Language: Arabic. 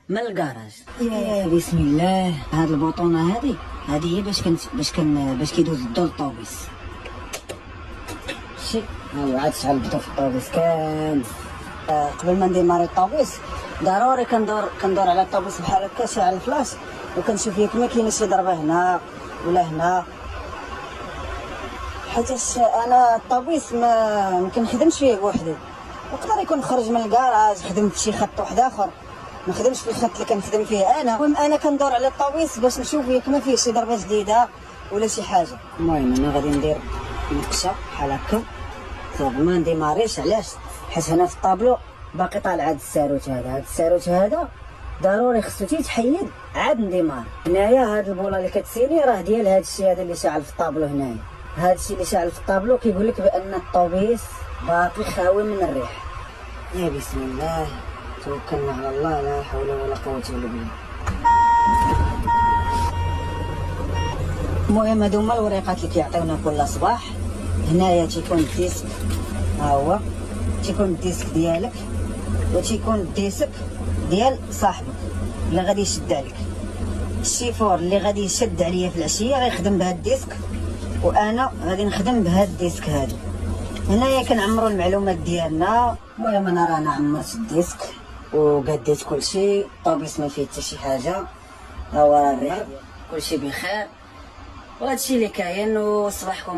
من الكراج. يا بسم الله، هاد البوطونه هادي هي باش كيدوز الضو للطوبيس. شي ها هو عاد شحال بدو في الطوبيس كامل. قبل ما نديماري الطوبيس ضروري كندور على الطوبيس بحال هكا شاعل الفلاش، وكنشوف ياك ما كاينش شي ضربه هنا ولا هنا، حيتاش انا الطوبيس ما كنخدمش فيه بوحدي، يقدر يكون خرج من الكراج خدم في شي خط واحد اخر، ما خدمش في الخط اللي كنخدم فيه انا. المهم انا كندور على الطوبيس باش نشوف ياك ما فيه شي ضربه جديده ولا شي حاجه. المهم انا غادي ندير نقشه بحال هكا صافي ما نديماريش. علاش؟ حيت هنا في الطابلو باقي طالع هاد الساروت هذا ضروري خصو تيتحيد عاد نديمار. هنايا هاد البوله اللي كتسيني راه ديال هاد الشيء هذا اللي شاعل في الطابلو. هنايا هاد الشيء اللي شاعل في الطابلو كيقول لك بان الطوبيس باقي خاوي من الريح. يا بسم الله، توكلنا على الله، لا حول ولا قوه الا بالله. المهم هادو هما الوريقات اللي كيعطيونا كل صباح. هنايا تيكون الديسك، ها هو تيكون الديسك ديالك، وتيكون الديسك ديال صاحبك اللي غادي يشد عليك. الشيفور اللي غادي يشد عليا في العشيه غيخدم بهاد الديسك، وانا غادي نخدم بهاد الديسك هذا. هنايا كنعمروا المعلومات ديالنا. المهم انا رانا عمرت الديسك وقديت كلشي، الطوبيس ما فيه حتى شي حاجه، ها هو الريح كلشي بخير، وهادشي اللي كاين. وصباحكم